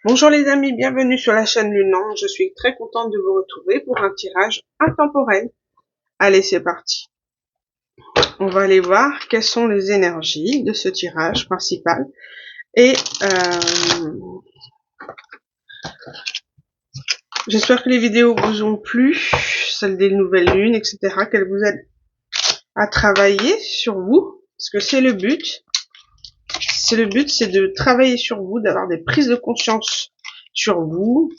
Bonjour les amis, bienvenue sur la chaîne Lunan. Je suis très contente de vous retrouver pour un tirage intemporel. Allez, c'est parti. On va aller voir quelles sont les énergies de ce tirage principal. Et j'espère que les vidéos vous ont plu, celles des nouvelles lunes, etc. Qu'elles vous aident à travailler sur vous, parce que c'est le but. Le but, c'est de travailler sur vous, d'avoir des prises de conscience sur vous,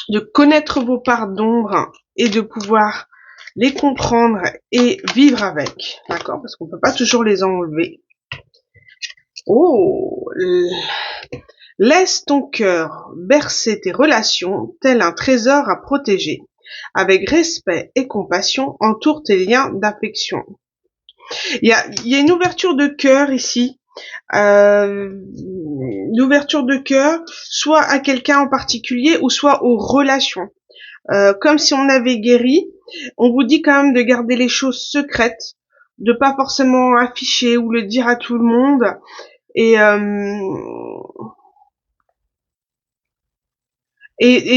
de connaître vos parts d'ombre et de pouvoir les comprendre et vivre avec, d'accord? Parce qu'on peut pas toujours les enlever. Oh, laisse ton cœur bercer tes relations tel un trésor à protéger. Avec respect et compassion, entoure tes liens d'affection. Il y a une ouverture de cœur ici. L'ouverture de cœur, soit à quelqu'un en particulier ou soit aux relations. Comme si on avait guéri, on vous dit quand même de garder les choses secrètes, de pas forcément afficher ou le dire à tout le monde, et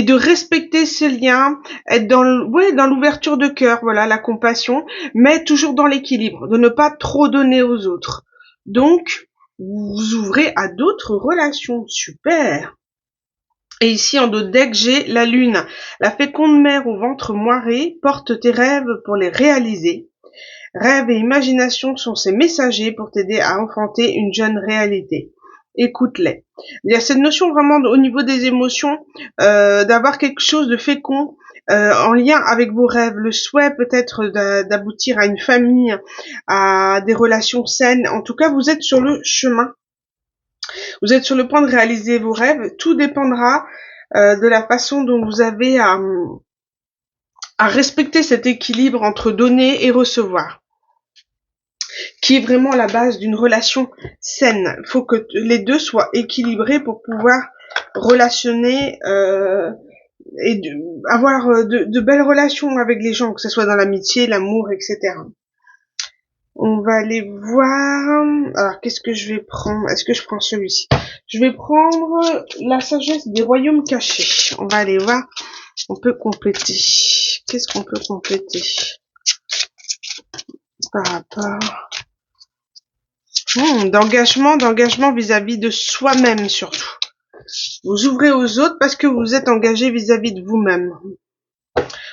de respecter ces liens, être dans l'ouverture de cœur, voilà, la compassion, mais toujours dans l'équilibre, de ne pas trop donner aux autres. Donc, vous ouvrez à d'autres relations, super. Et ici, en dos de deck, j'ai la lune. La féconde mère au ventre moiré porte tes rêves pour les réaliser. Rêve et imagination sont ses messagers pour t'aider à enfanter une jeune réalité. Écoute-les. Il y a cette notion vraiment au niveau des émotions, d'avoir quelque chose de fécond, en lien avec vos rêves, le souhait peut-être d'aboutir à une famille, à des relations saines. En tout cas, vous êtes sur le chemin. Vous êtes sur le point de réaliser vos rêves. Tout dépendra de la façon dont vous avez à respecter cet équilibre entre donner et recevoir, qui est vraiment la base d'une relation saine. Il faut que les deux soient équilibrés pour pouvoir relationner et avoir de belles relations avec les gens, que ce soit dans l'amitié, l'amour, etc. On va aller voir. Alors, qu'est-ce que je vais prendre? Est-ce que je prends celui-ci? Je vais prendre la sagesse des royaumes cachés. On va aller voir. On peut compléter. Qu'est-ce qu'on peut compléter par rapport d'engagement vis-à-vis de soi-même surtout. Vous ouvrez aux autres parce que vous êtes engagé vis-à-vis de vous-même.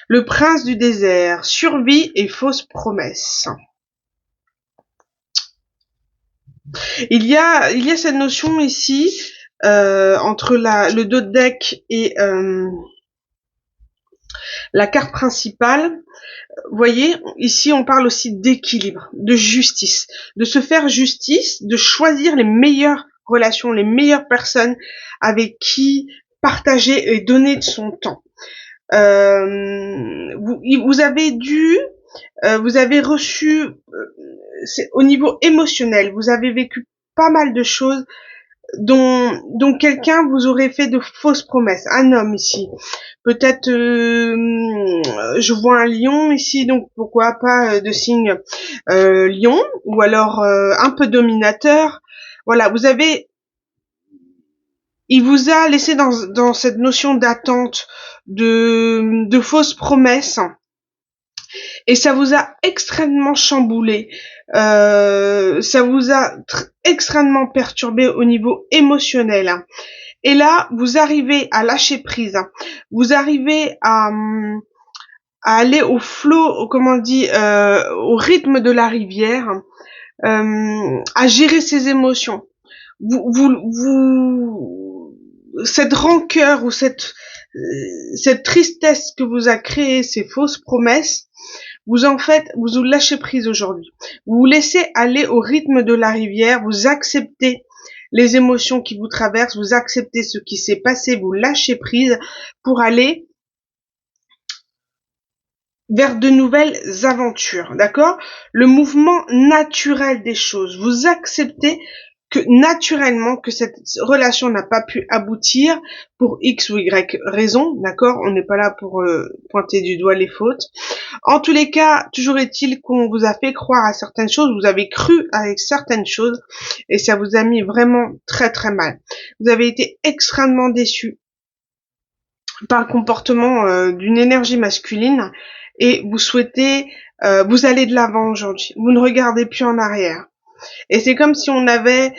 Le prince du désert, survie et fausses promesses. Il y a cette notion ici entre le dos de deck et la carte principale. Vous voyez, ici on parle aussi d'équilibre, de justice, de se faire justice, de choisir les meilleures relations, les meilleures personnes avec qui partager et donner de son temps. Vous avez reçu, au niveau émotionnel, vous avez vécu pas mal de choses dont quelqu'un vous aurait fait de fausses promesses. Un homme ici. Peut-être, je vois un lion ici, donc pourquoi pas de signe lion, ou alors un peu dominateur. Voilà, il vous a laissé dans cette notion d'attente, de fausses promesses, et ça vous a extrêmement chamboulé. Ça vous a extrêmement perturbé au niveau émotionnel. Et là, vous arrivez à lâcher prise. Vous arrivez à aller au flot, comment on dit, au rythme de la rivière, à gérer ses émotions. Cette rancœur ou cette tristesse que vous a créé ces fausses promesses, vous lâchez prise aujourd'hui. Vous vous laissez aller au rythme de la rivière, vous acceptez les émotions qui vous traversent, vous acceptez ce qui s'est passé, vous lâchez prise pour aller vers de nouvelles aventures, d'accord? Le mouvement naturel des choses. Vous acceptez que naturellement que cette relation n'a pas pu aboutir pour X ou Y raison, d'accord? On n'est pas là pour pointer du doigt les fautes. En tous les cas, toujours est-il qu'on vous a fait croire à certaines choses, vous avez cru avec certaines choses et ça vous a mis vraiment très très mal. Vous avez été extrêmement déçus, par le comportement d'une énergie masculine et vous souhaitez, vous allez de l'avant aujourd'hui. Vous ne regardez plus en arrière. Et c'est comme si on avait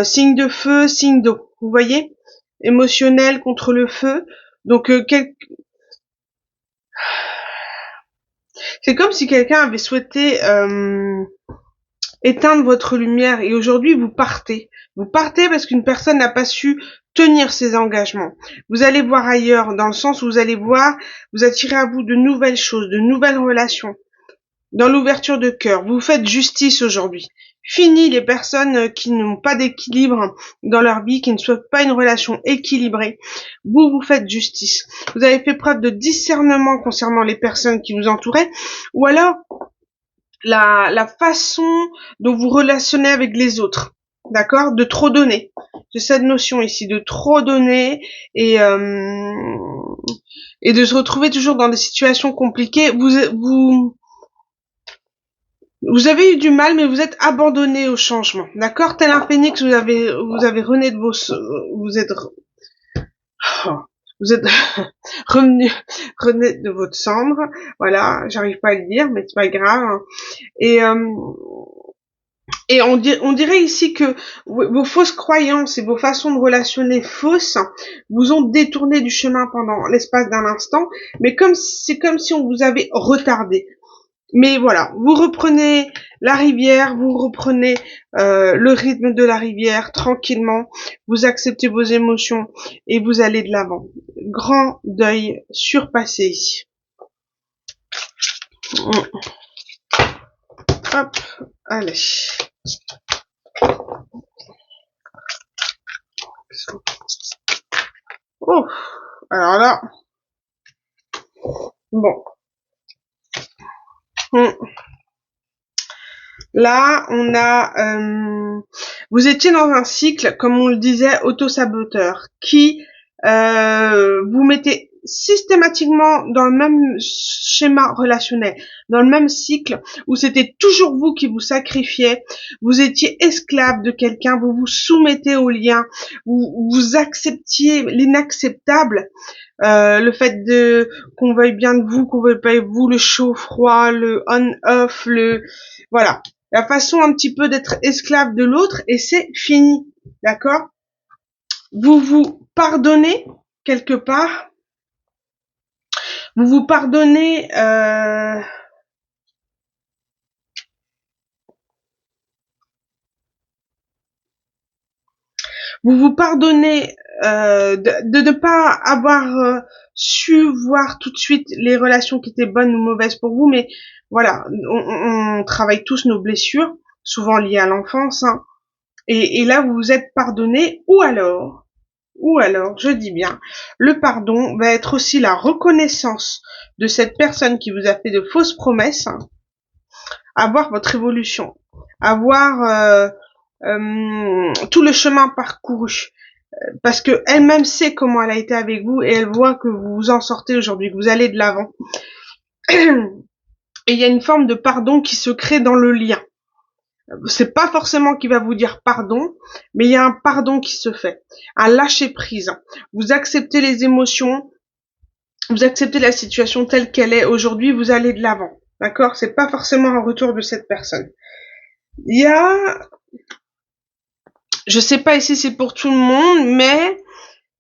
signe de feu, signe d'eau. Vous voyez, émotionnel contre le feu. Donc c'est comme si quelqu'un avait souhaité éteindre votre lumière et aujourd'hui vous partez. Vous partez parce qu'une personne n'a pas su tenir ses engagements. Vous allez voir ailleurs dans le sens où vous allez voir, vous attirez à vous de nouvelles choses, de nouvelles relations. Dans l'ouverture de cœur, vous faites justice aujourd'hui. Fini les personnes qui n'ont pas d'équilibre dans leur vie, qui ne souhaitent pas une relation équilibrée. Vous faites justice. Vous avez fait preuve de discernement concernant les personnes qui vous entouraient, ou alors la façon dont vous relationnez avec les autres. D'accord? De trop donner. C'est cette notion ici, de trop donner et de se retrouver toujours dans des situations compliquées. Vous avez eu du mal, mais vous êtes abandonné au changement. D'accord? Tel un phénix, vous avez rené de vous êtes, oh, vous êtes rené de votre cendre. Voilà, j'arrive pas à le dire, mais c'est pas grave. Et, on dirait ici que vos fausses croyances et vos façons de relationner fausses vous ont détourné du chemin pendant l'espace d'un instant, mais c'est comme si on vous avait retardé. Mais voilà, vous reprenez la rivière, vous reprenez le rythme de la rivière tranquillement, vous acceptez vos émotions et vous allez de l'avant. Grand deuil surpassé ici. Hop, allez. Oh, alors là, bon. Là, on a, vous étiez dans un cycle, comme on le disait, auto-saboteur, qui vous mettez systématiquement dans le même schéma relationnel, dans le même cycle, où c'était toujours vous qui vous sacrifiez, vous étiez esclave de quelqu'un, vous vous soumettez au lien, vous acceptiez l'inacceptable, le fait de qu'on veuille bien de vous, qu'on veuille pas de vous, le chaud, froid, le on-off, voilà, la façon un petit peu d'être esclave de l'autre, et c'est fini, d'accord? Vous vous pardonnez quelque part, vous vous pardonnez, de ne pas avoir su voir tout de suite les relations qui étaient bonnes ou mauvaises pour vous, mais voilà, on travaille tous nos blessures, souvent liées à l'enfance, hein, et là vous vous êtes pardonné, ou alors, je dis bien, le pardon va être aussi la reconnaissance de cette personne qui vous a fait de fausses promesses, hein, à voir votre évolution, à voir tout le chemin parcouru, parce que elle-même sait comment elle a été avec vous et elle voit que vous vous en sortez aujourd'hui, que vous allez de l'avant. Et il y a une forme de pardon qui se crée dans le lien. C'est pas forcément qu'il va vous dire pardon, mais il y a un pardon qui se fait, un lâcher prise. Vous acceptez les émotions, vous acceptez la situation telle qu'elle est aujourd'hui, vous allez de l'avant. D'accord? C'est pas forcément un retour de cette personne. Il y a, je sais pas ici c'est pour tout le monde, mais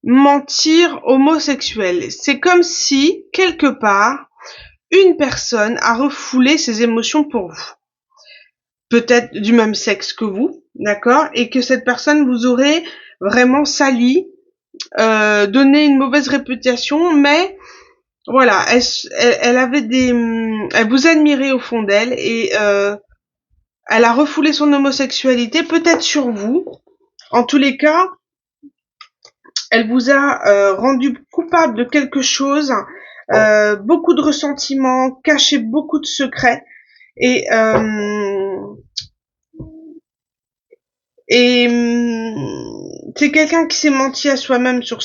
mentir homosexuel. C'est comme si, quelque part, une personne a refoulé ses émotions pour vous. Peut-être du même sexe que vous, d'accord? Et que cette personne vous aurait vraiment sali, donné une mauvaise réputation, mais voilà, elle avait elle vous admirait au fond d'elle et elle a refoulé son homosexualité, peut-être sur vous. En tous les cas, elle vous a rendu coupable de quelque chose, beaucoup de ressentiments, caché beaucoup de secrets et c'est quelqu'un qui s'est menti à soi-même sur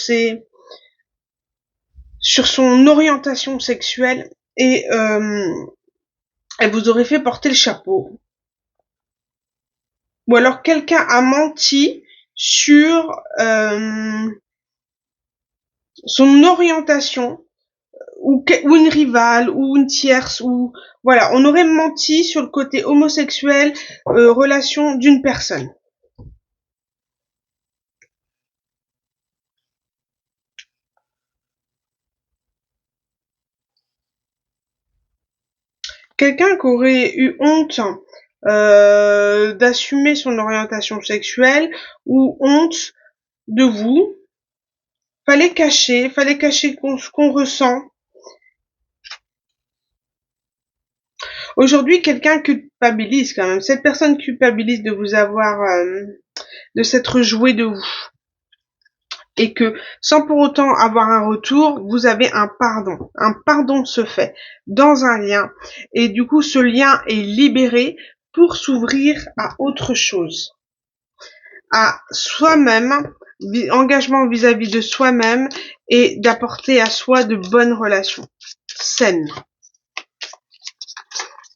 son orientation sexuelle et elle vous aurait fait porter le chapeau. Ou alors quelqu'un a menti sur son orientation, ou une rivale, ou une tierce, ou voilà, on aurait menti sur le côté homosexuel, relation d'une personne. Quelqu'un qui aurait eu honte d'assumer son orientation sexuelle, ou honte de vous, fallait cacher ce qu'on ressent. Aujourd'hui, quelqu'un culpabilise quand même. Cette personne culpabilise de vous avoir, de s'être joué de vous. Et que, sans pour autant avoir un retour, vous avez un pardon. Un pardon se fait dans un lien. Et du coup, ce lien est libéré pour s'ouvrir à autre chose. À soi-même, engagement vis-à-vis de soi-même et d'apporter à soi de bonnes relations saines.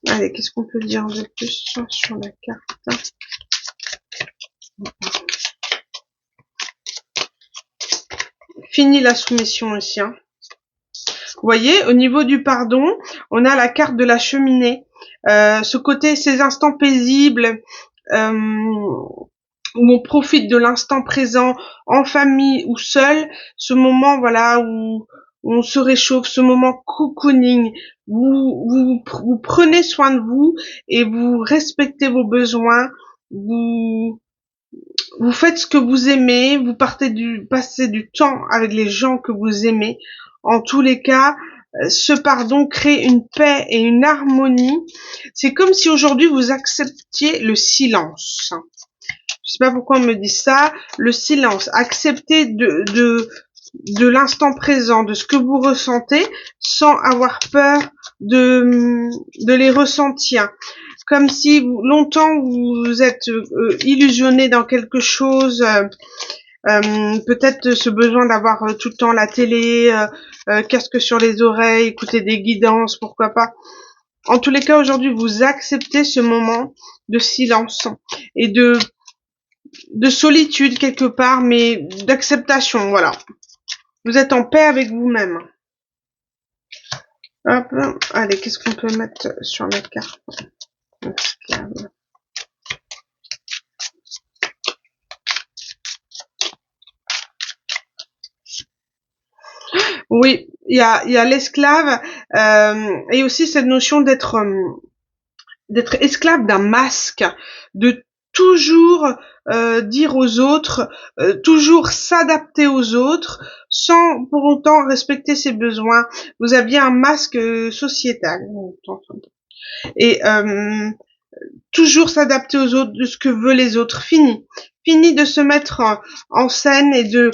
Allez, qu'est-ce qu'on peut dire de plus sur la carte? Fini la soumission aussi. Hein. Vous voyez, au niveau du pardon, on a la carte de la cheminée. Ce côté, ces instants paisibles, où on profite de l'instant présent, en famille ou seul, ce moment, voilà, où on se réchauffe, ce moment cocooning, vous prenez soin de vous et vous respectez vos besoins, vous faites ce que vous aimez, vous passez du temps avec les gens que vous aimez. En tous les cas, ce pardon crée une paix et une harmonie. C'est comme si aujourd'hui vous acceptiez le silence. Je sais pas pourquoi on me dit ça. Le silence. Accepter de l'instant présent, de ce que vous ressentez, sans avoir peur de les ressentir. Comme si longtemps vous êtes illusionné dans quelque chose, peut-être ce besoin d'avoir tout le temps la télé, casque sur les oreilles, écouter des guidances, pourquoi pas. En tous les cas, aujourd'hui, vous acceptez ce moment de silence et de solitude quelque part, mais d'acceptation, voilà. Vous êtes en paix avec vous-même. Hop, allez, qu'est-ce qu'on peut mettre sur la carte? Oui, il y a l'esclave, et aussi cette notion d'être esclave d'un masque, de toujours dire aux autres, toujours s'adapter aux autres, sans pour autant respecter ses besoins. Vous aviez un masque sociétal, et toujours s'adapter aux autres, de ce que veulent les autres. Fini de se mettre en scène et de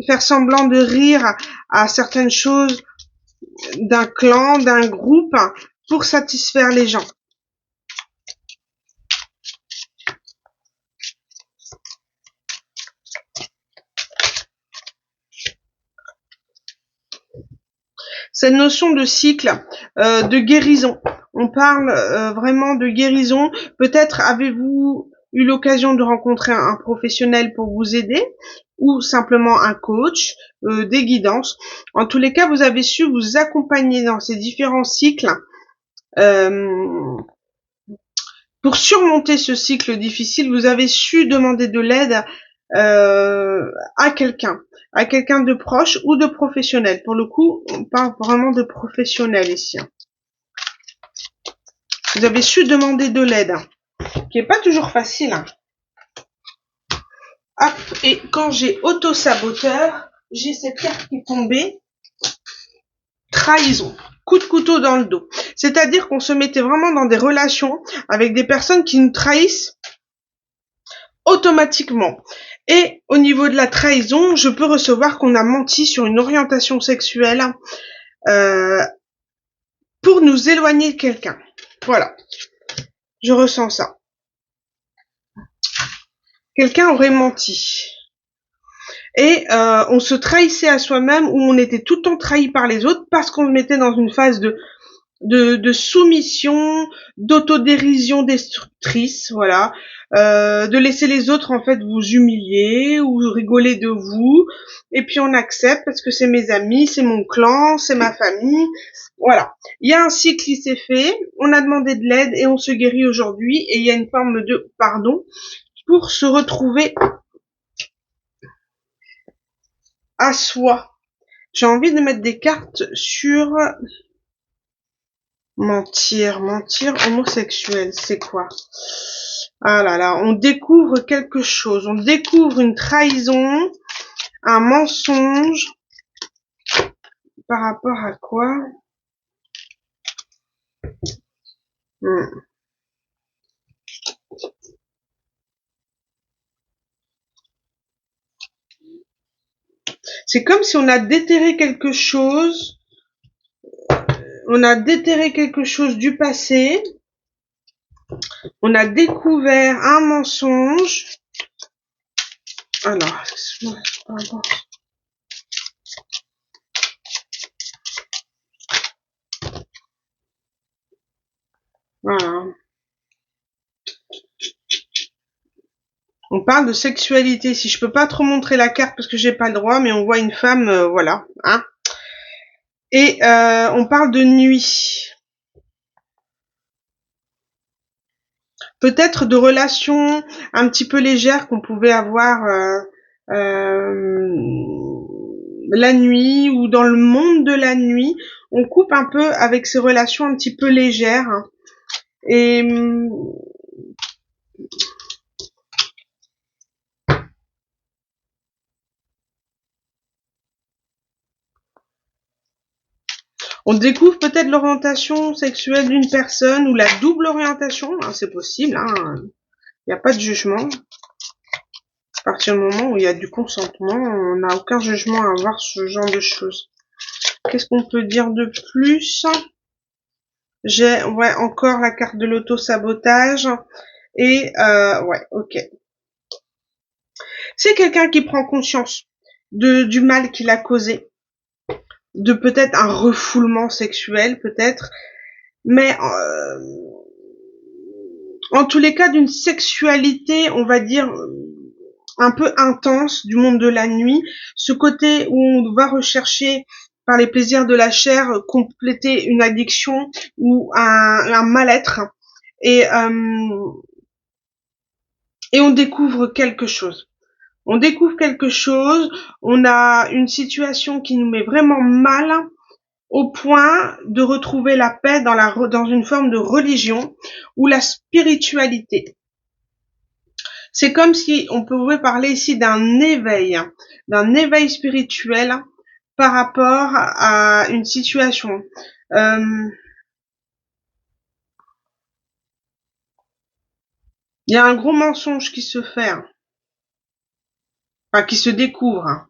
faire semblant de rire à certaines choses d'un clan, d'un groupe, pour satisfaire les gens. Cette notion de cycle, de guérison. On parle vraiment de guérison. Peut-être avez-vous eu l'occasion de rencontrer un professionnel pour vous aider, ou simplement un coach, des guidances. En tous les cas, vous avez su vous accompagner dans ces différents cycles pour surmonter ce cycle difficile. Vous avez su demander de l'aide à quelqu'un de proche ou de professionnel. Pour le coup, on parle vraiment de professionnel ici. Vous avez su demander de l'aide, qui est pas toujours facile. Hop, et quand j'ai auto-saboteur, j'ai cette carte qui est tombée. Trahison. Coup de couteau dans le dos. C'est-à-dire qu'on se mettait vraiment dans des relations avec des personnes qui nous trahissent automatiquement. Et au niveau de la trahison, je peux recevoir qu'on a menti sur une orientation sexuelle pour nous éloigner de quelqu'un. Voilà. Je ressens ça. Quelqu'un aurait menti. Et on se trahissait à soi-même, ou on était tout le temps trahi par les autres parce qu'on se mettait dans une phase de de soumission, d'autodérision destructrice, voilà, de laisser les autres en fait vous humilier ou rigoler de vous, et puis on accepte parce que c'est mes amis, c'est mon clan, c'est ma famille, voilà. Il y a un cycle qui s'est fait, on a demandé de l'aide et on se guérit aujourd'hui, et il y a une forme de pardon pour se retrouver à soi. J'ai envie de mettre des cartes sur mentir, homosexuel, c'est quoi? Ah là là, on découvre quelque chose, on découvre une trahison, un mensonge, par rapport à quoi? Hmm. C'est comme si on a déterré quelque chose du passé, on a découvert un mensonge. Alors, pardon. Voilà. On parle de sexualité. Si je peux pas trop montrer la carte parce que j'ai pas le droit, mais on voit une femme, voilà, hein. Et on parle de nuit. Peut-être de relations un petit peu légères qu'on pouvait avoir la nuit ou dans le monde de la nuit. On coupe un peu avec ces relations un petit peu légères. Et on découvre peut-être l'orientation sexuelle d'une personne ou la double orientation, hein, c'est possible, hein. Il n'y a pas de jugement. À partir du moment où il y a du consentement, on n'a aucun jugement à avoir ce genre de choses. Qu'est-ce qu'on peut dire de plus? J'ai ouais encore la carte de l'auto-sabotage et ouais, ok. C'est quelqu'un qui prend conscience du mal qu'il a causé, de peut-être un refoulement sexuel peut-être, mais en tous les cas d'une sexualité, on va dire un peu intense du monde de la nuit, ce côté où on va rechercher par les plaisirs de la chair compléter une addiction ou un mal-être et on découvre quelque chose. On découvre quelque chose, on a une situation qui nous met vraiment mal au point de retrouver la paix dans une forme de religion ou la spiritualité. C'est comme si on pouvait parler ici d'un éveil spirituel par rapport à une situation. Il y a un gros mensonge qui se fait, enfin qui se découvre.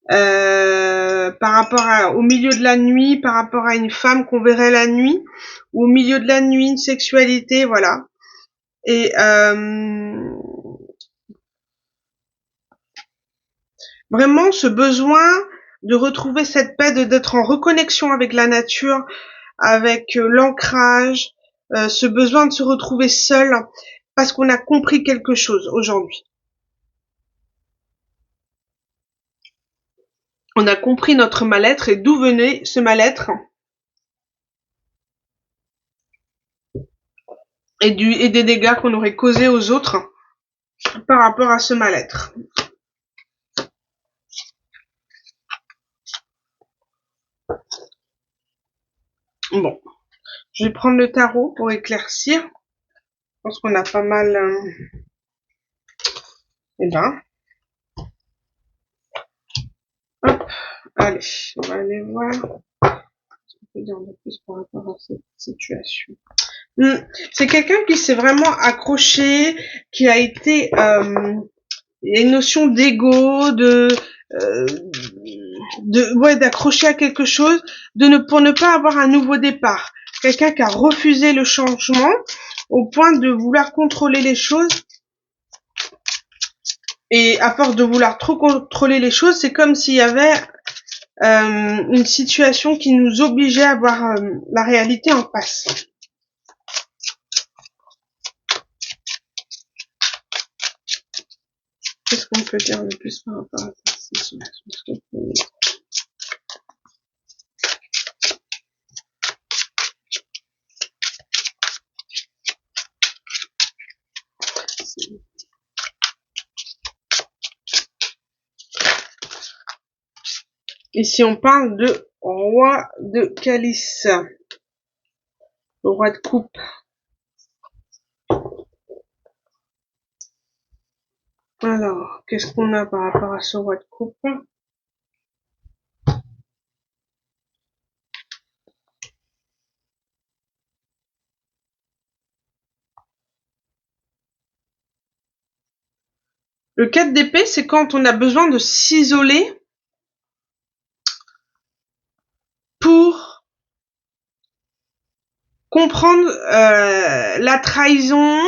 Par rapport au milieu de la nuit, par rapport à une femme qu'on verrait la nuit, ou au milieu de la nuit, une sexualité, voilà. Et vraiment ce besoin de retrouver cette paix, d'être en reconnexion avec la nature, avec l'ancrage, ce besoin de se retrouver seul, parce qu'on a compris quelque chose aujourd'hui. On a compris notre mal-être et d'où venait ce mal-être et des dégâts qu'on aurait causés aux autres par rapport à ce mal-être. Bon, je vais prendre le tarot pour éclaircir. Je pense qu'on a pas mal... Eh ben, hop, allez, on va aller voir ce qu'on peut dire de plus par rapport à cette situation. C'est quelqu'un qui s'est vraiment accroché, qui a été... il y a une notion d'ego, ouais, d'accrocher à quelque chose, pour ne pas avoir un nouveau départ. Quelqu'un qui a refusé le changement au point de vouloir contrôler les choses. Et à force de vouloir trop contrôler les choses, c'est comme s'il y avait une situation qui nous obligeait à voir la réalité en face. Qu'est-ce qu'on peut dire de plus par rapport à cette situation? Ici, on parle de roi de calice, le roi de coupe. Alors, qu'est-ce qu'on a par rapport à ce roi de coupe? Le 4 d'épée, c'est quand on a besoin de s'isoler pour comprendre la trahison,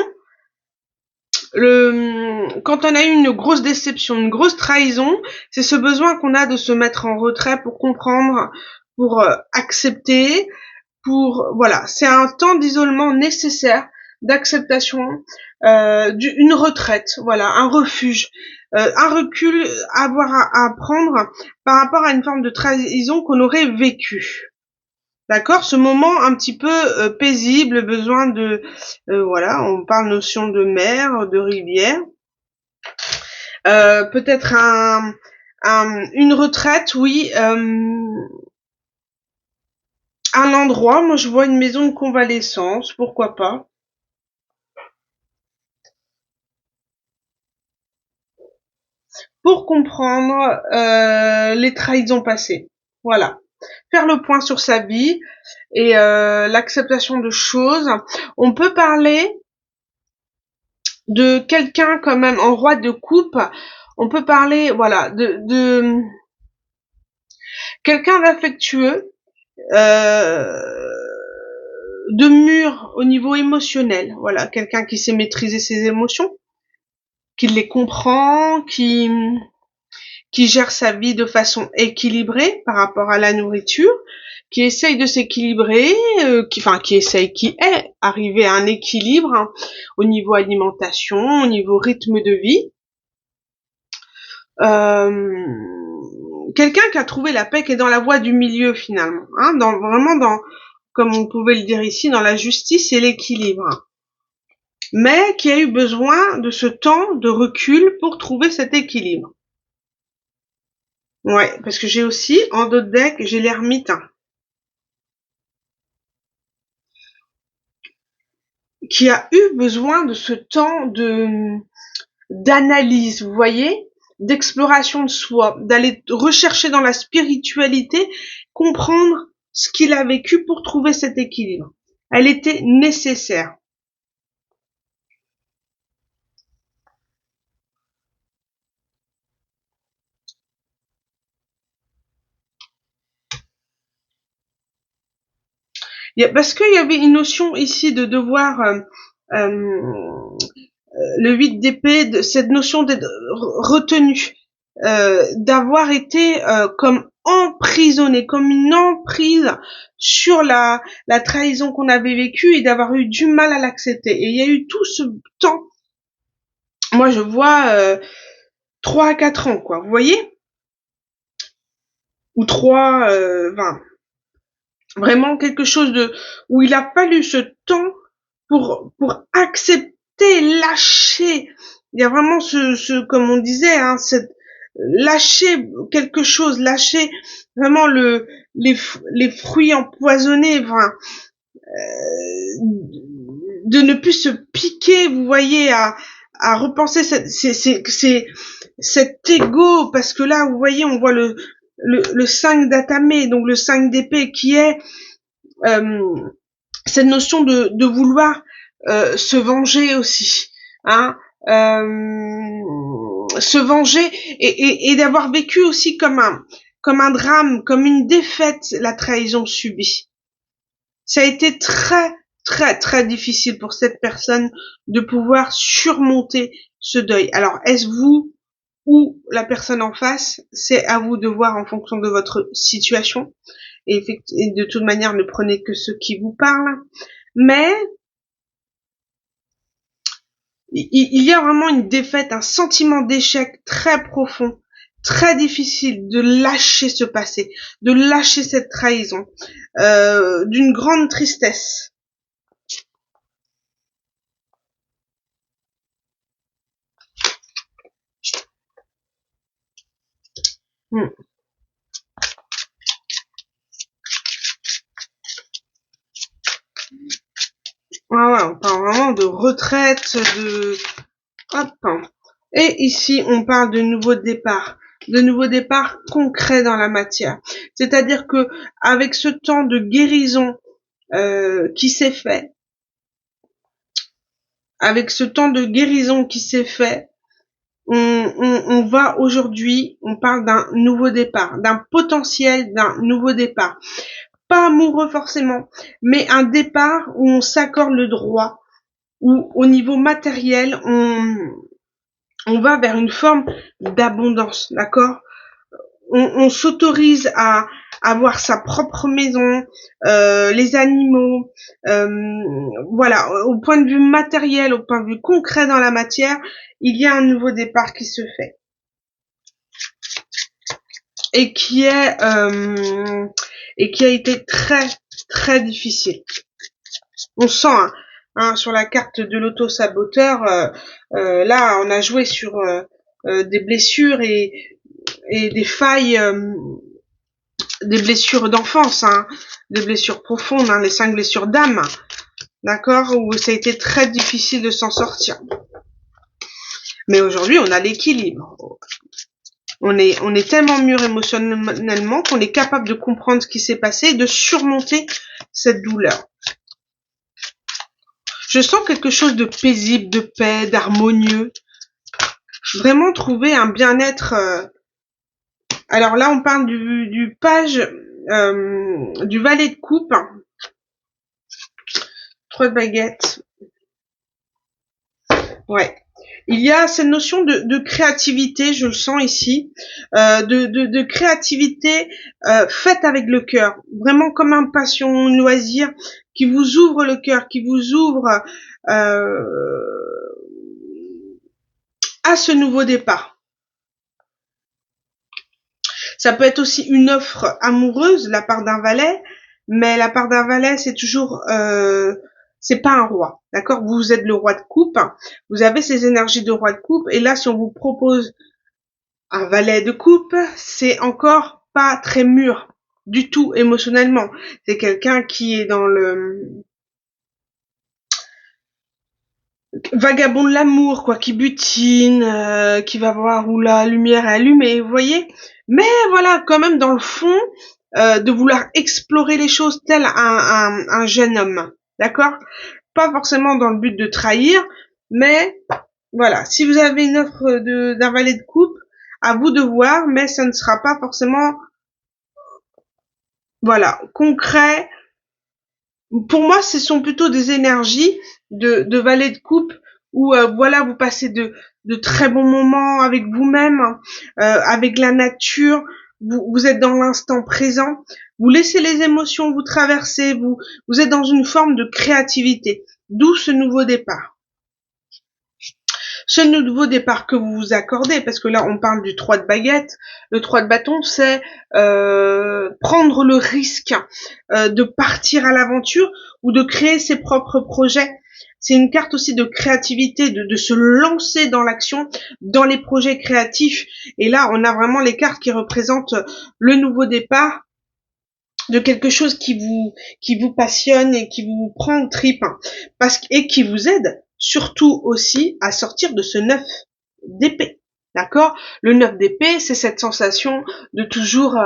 quand on a eu une grosse déception, une grosse trahison, c'est ce besoin qu'on a de se mettre en retrait pour comprendre, pour accepter, voilà, c'est un temps d'isolement nécessaire, d'acceptation, une retraite, voilà, un refuge, un recul à avoir à prendre par rapport à une forme de trahison qu'on aurait vécue. D'accord, ce moment un petit peu paisible, besoin de voilà, on parle notion de mer, de rivière, peut-être une retraite, oui, un endroit. Moi, je vois une maison de convalescence, pourquoi pas. Pour comprendre les trahisons passées, voilà. Faire le point sur sa vie et l'acceptation de choses. On peut parler de quelqu'un quand même en roi de coupe. On peut parler, voilà, de quelqu'un d'affectueux, de mûr au niveau émotionnel. Voilà, quelqu'un qui sait maîtriser ses émotions, qui les comprend, qui gère sa vie de façon équilibrée par rapport à la nourriture, qui essaye de s'équilibrer, qui est arrivé à un équilibre hein, au niveau alimentation, au niveau rythme de vie. Quelqu'un qui a trouvé la paix, qui est dans la voie du milieu finalement, hein, vraiment dans, comme on pouvait le dire ici, dans la justice et l'équilibre. Mais qui a eu besoin de ce temps de recul pour trouver cet équilibre. Ouais, parce que j'ai aussi, en dos de deck, j'ai l'ermite. Qui a eu besoin de ce temps d'analyse, vous voyez, d'exploration de soi, d'aller rechercher dans la spiritualité, comprendre ce qu'il a vécu pour trouver cet équilibre. Elle était nécessaire. Parce qu'il y avait une notion ici de devoir le 8 d'épée, cette notion d'être retenu, d'avoir été comme emprisonné, comme une emprise sur la trahison qu'on avait vécue et d'avoir eu du mal à l'accepter. Et il y a eu tout ce temps, moi je vois 3 à 4 ans, quoi, vous voyez, ou 3, 20. Vraiment quelque chose de où il a fallu ce temps pour accepter, lâcher. Il y a vraiment comme on disait, hein, lâcher quelque chose, lâcher vraiment les fruits empoisonnés, enfin, de ne plus se piquer, vous voyez, à repenser cet ego, parce que là, vous voyez, on voit le 5 d'Atamé, donc le 5 d'épée, qui est cette notion de vouloir se venger aussi, hein, se venger et d'avoir vécu aussi comme un drame, comme une défaite, la trahison subie. Ça a été très, très, très difficile pour cette personne de pouvoir surmonter ce deuil. Alors, est-ce vous, ou la personne en face, c'est à vous de voir en fonction de votre situation. Et de toute manière, ne prenez que ceux qui vous parlent. Mais il y a vraiment une défaite, un sentiment d'échec très profond, très difficile de lâcher ce passé, de lâcher cette trahison, d'une grande tristesse. Hmm. Ah ouais, on parle vraiment de retraite, de... Hop. Et ici, on parle de nouveaux départs concrets dans la matière. C'est-à-dire que avec ce temps de guérison qui s'est fait, on va aujourd'hui, on parle d'un nouveau départ, d'un potentiel d'un nouveau départ. Pas amoureux forcément, mais un départ où on s'accorde le droit, où au niveau matériel, on va vers une forme d'abondance, d'accord? On s'autorise à avoir sa propre maison, les animaux, voilà, au point de vue matériel, au point de vue concret dans la matière, il y a un nouveau départ qui se fait et qui a été très très difficile. On sent sur la carte de l'auto-saboteur, là on a joué sur des blessures et des failles, des blessures d'enfance, des blessures profondes, les 5 blessures d'âme, d'accord, où ça a été très difficile de s'en sortir. Mais aujourd'hui, on a l'équilibre. On est tellement mûr émotionnellement qu'on est capable de comprendre ce qui s'est passé et de surmonter cette douleur. Je sens quelque chose de paisible, de paix, d'harmonieux. Vraiment trouver un bien-être. Alors là, on parle du page, du valet de coupe. 3 de baguettes. Ouais. Il y a cette notion de créativité, je le sens ici, de créativité faite avec le cœur, vraiment comme un passion, un loisir qui vous ouvre le cœur, qui vous ouvre à ce nouveau départ. Ça peut être aussi une offre amoureuse de la part d'un valet, mais la part d'un valet, c'est toujours c'est pas un roi, d'accord? Vous êtes le roi de coupe, vous avez ces énergies de roi de coupe, et là, si on vous propose un valet de coupe, c'est encore pas très mûr du tout émotionnellement. C'est quelqu'un qui est dans le vagabond de l'amour, quoi, qui butine, qui va voir où la lumière est allumée, vous voyez? Mais voilà, quand même dans le fond, de vouloir explorer les choses tel un jeune homme, d'accord? Pas forcément dans le but de trahir, mais voilà, si vous avez une offre d'un valet de coupe, à vous de voir, mais ça ne sera pas forcément, voilà, concret. Pour moi, ce sont plutôt des énergies de valet de coupe où, voilà, vous passez de très bons moments avec vous-même, avec la nature, vous êtes dans l'instant présent, vous laissez les émotions vous traverser, vous êtes dans une forme de créativité, d'où ce nouveau départ. Ce nouveau départ que vous vous accordez, parce que là on parle du 3 de baguette, le 3 de bâton, c'est prendre le risque de partir à l'aventure ou de créer ses propres projets. C'est une carte aussi de créativité, de se lancer dans l'action, dans les projets créatifs. Et là, on a vraiment les cartes qui représentent le nouveau départ de quelque chose qui vous passionne et qui vous prend en tripes, et qui vous aide surtout aussi à sortir de ce 9 d'épée. D'accord? Le 9 d'épée, c'est cette sensation de toujours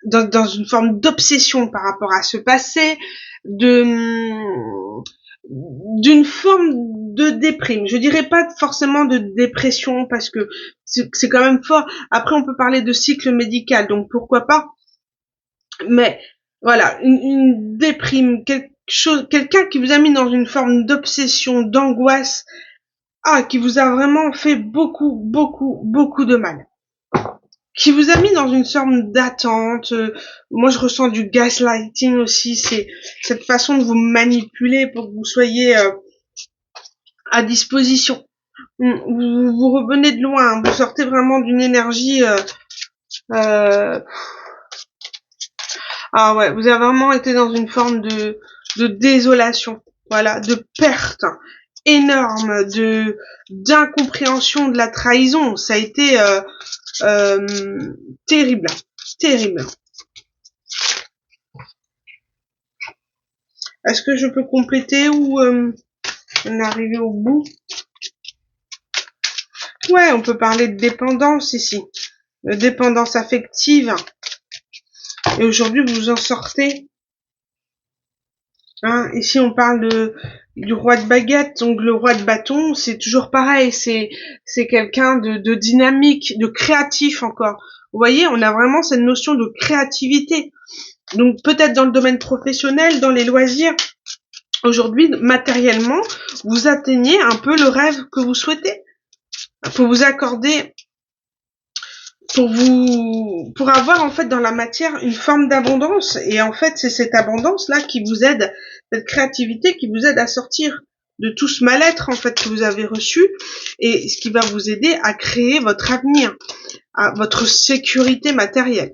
dans une forme d'obsession par rapport à ce passé, d'une forme de déprime. Je dirais pas forcément de dépression parce que c'est quand même fort. Après, on peut parler de cycle médical, donc pourquoi pas. Mais voilà, une déprime, quelqu'un qui vous a mis dans une forme d'obsession, d'angoisse, qui vous a vraiment fait beaucoup, beaucoup, beaucoup de mal. Qui vous a mis dans une sorte d'attente. Moi, je ressens du gaslighting aussi. C'est cette façon de vous manipuler pour que vous soyez à disposition. Vous revenez de loin. Hein. Vous sortez vraiment d'une énergie. Ah ouais, vous avez vraiment été dans une forme de désolation. Voilà, de perte énorme, d'incompréhension de la trahison. Ça a été terrible, terrible. Est-ce que je peux compléter ou on est arrivé au bout? Ouais, on peut parler de dépendance ici, de dépendance affective. Et aujourd'hui, vous en sortez. Hein, ici, on parle du roi de baguette, donc le roi de bâton, c'est toujours pareil, c'est quelqu'un de dynamique, de créatif encore. Vous voyez, on a vraiment cette notion de créativité. Donc peut-être dans le domaine professionnel, dans les loisirs, aujourd'hui, matériellement, vous atteignez un peu le rêve que vous souhaitez. Pour vous accorder, pour avoir en fait dans la matière une forme d'abondance. Et en fait, c'est cette abondance-là qui vous aide, cette créativité qui vous aide à sortir de tout ce mal-être en fait que vous avez reçu, et ce qui va vous aider à créer votre avenir, à votre sécurité matérielle.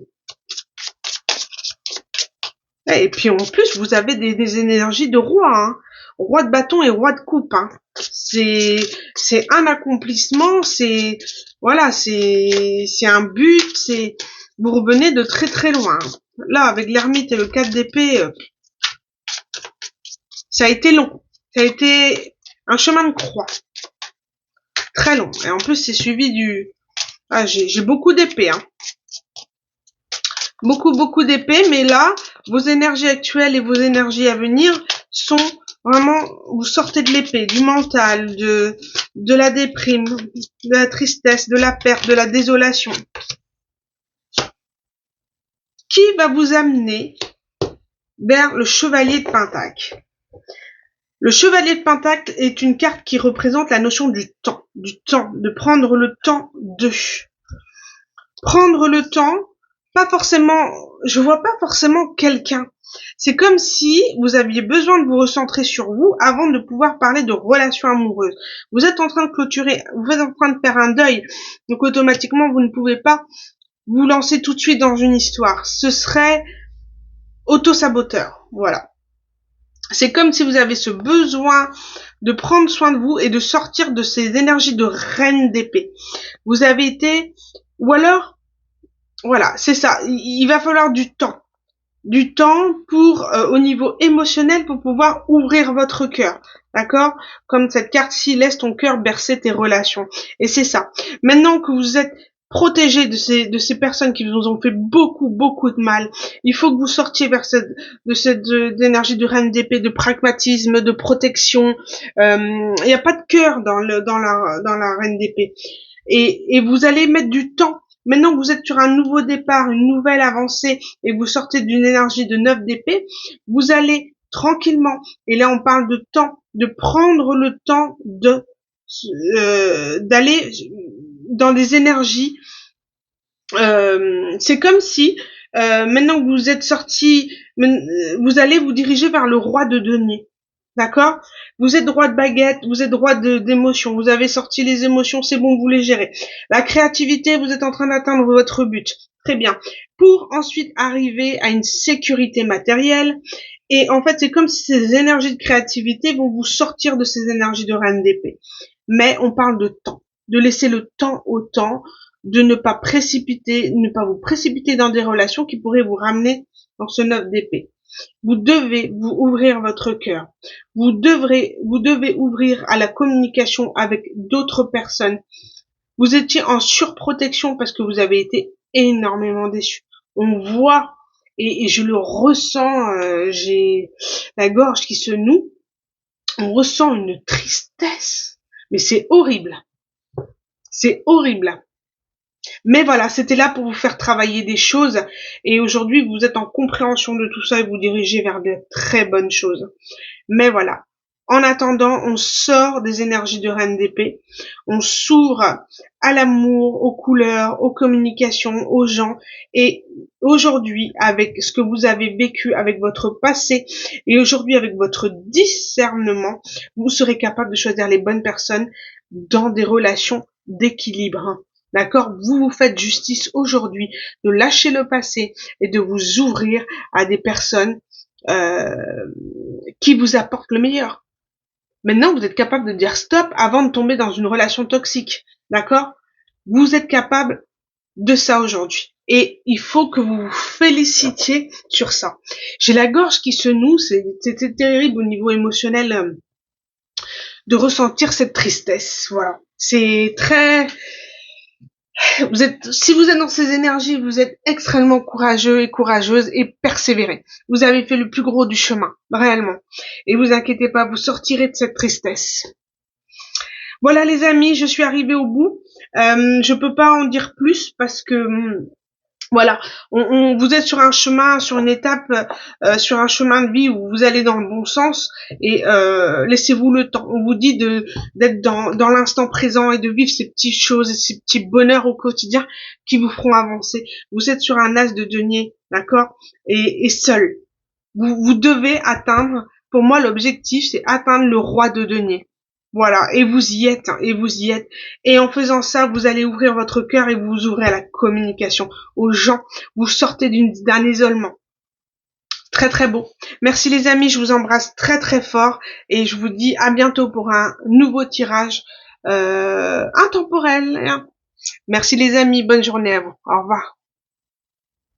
Et puis en plus, vous avez des énergies de roi, hein. Roi de bâton et roi de coupe. Hein. C'est un accomplissement, c'est voilà, c'est un but, c'est vous revenez de très très loin. Là, avec l'ermite et le 4 d'épée, ça a été long. Ça a été un chemin de croix. Très long. Et en plus, c'est suivi du... Ah, j'ai beaucoup d'épées, hein. Beaucoup d'épées, mais là, vos énergies actuelles et vos énergies à venir sont vraiment, vous sortez de l'épée, du mental, de la déprime, de la tristesse, de la perte, de la désolation. Qui va vous amener vers le chevalier de Pentacle? Le chevalier de Pentacle est une carte qui représente la notion du temps, de prendre le temps de. Prendre le temps, pas forcément, je vois pas forcément quelqu'un. C'est comme si vous aviez besoin de vous recentrer sur vous avant de pouvoir parler de relations amoureuses. Vous êtes en train de clôturer, vous êtes en train de faire un deuil, donc automatiquement vous ne pouvez pas vous lancer tout de suite dans une histoire. Ce serait auto-saboteur, voilà. C'est comme si vous avez ce besoin de prendre soin de vous et de sortir de ces énergies de reine d'épée. Vous avez été, ou alors, voilà, c'est ça, il va falloir du temps. Du temps pour, au niveau émotionnel, pour pouvoir ouvrir votre cœur. D'accord? Comme cette carte-ci, laisse ton cœur bercer tes relations. Et c'est ça. Maintenant que vous êtes protégé de ces personnes qui vous ont fait beaucoup de mal, il faut que vous sortiez vers cette d'énergie de reine d'épée, de pragmatisme, de protection. Il n'y a pas de cœur dans la reine d'épée. Et vous allez mettre du temps. Maintenant que vous êtes sur un nouveau départ, une nouvelle avancée, et vous sortez d'une énergie de 9 d'épée, vous allez tranquillement, et là on parle de temps, de prendre le temps d'aller dans des énergies. C'est comme si maintenant que vous êtes sorti, vous allez vous diriger vers le roi de denier. D'accord? Vous êtes droit de baguette, vous êtes droit d'émotion, vous avez sorti les émotions, c'est bon, vous les gérez. La créativité, vous êtes en train d'atteindre votre but. Très bien. Pour ensuite arriver à une sécurité matérielle. Et en fait, c'est comme si ces énergies de créativité vont vous sortir de ces énergies de reine d'épée. Mais on parle de temps. De laisser le temps au temps, de ne pas vous précipiter dans des relations qui pourraient vous ramener dans ce 9 d'épée. Vous devez vous ouvrir votre cœur. Vous devez ouvrir à la communication avec d'autres personnes. Vous étiez en surprotection parce que vous avez été énormément déçus. On voit, et je le ressens, j'ai la gorge qui se noue. On ressent une tristesse. Mais c'est horrible. C'est horrible. Mais voilà, c'était là pour vous faire travailler des choses. Et aujourd'hui, vous êtes en compréhension de tout ça et vous dirigez vers de très bonnes choses. Mais voilà. En attendant, on sort des énergies de reine d'épée, on s'ouvre à l'amour, aux couleurs, aux communications, aux gens. Et aujourd'hui, avec ce que vous avez vécu, avec votre passé, et aujourd'hui avec votre discernement, vous serez capable de choisir les bonnes personnes dans des relations d'équilibre. D'accord? Vous vous faites justice aujourd'hui de lâcher le passé et de vous ouvrir à des personnes euh, qui vous apportent le meilleur. Maintenant, vous êtes capable de dire stop avant de tomber dans une relation toxique. D'accord? Vous êtes capable de ça aujourd'hui. Et il faut que vous vous félicitiez sur ça. J'ai la gorge qui se noue, c'est terrible au niveau émotionnel de ressentir cette tristesse. Voilà. C'est très... si vous êtes dans ces énergies, vous êtes extrêmement courageux et courageuse et persévérez. Vous avez fait le plus gros du chemin, réellement. Et vous inquiétez pas, vous sortirez de cette tristesse. Voilà les amis, je suis arrivée au bout. Je peux pas en dire plus parce que voilà, vous êtes sur un chemin, sur une étape, sur un chemin de vie où vous allez dans le bon sens et laissez-vous le temps. On vous dit d'être dans l'instant présent et de vivre ces petites choses et ces petits bonheurs au quotidien qui vous feront avancer. Vous êtes sur un as de denier, d'accord, et seul. Vous devez atteindre, pour moi l'objectif c'est atteindre le roi de denier. Voilà, et vous y êtes, et vous y êtes. Et en faisant ça, vous allez ouvrir votre cœur et vous ouvrez à la communication, aux gens. Vous sortez d'un isolement. Très très beau. Merci les amis, je vous embrasse très très fort et je vous dis à bientôt pour un nouveau tirage intemporel. Merci les amis, bonne journée à vous. Au revoir.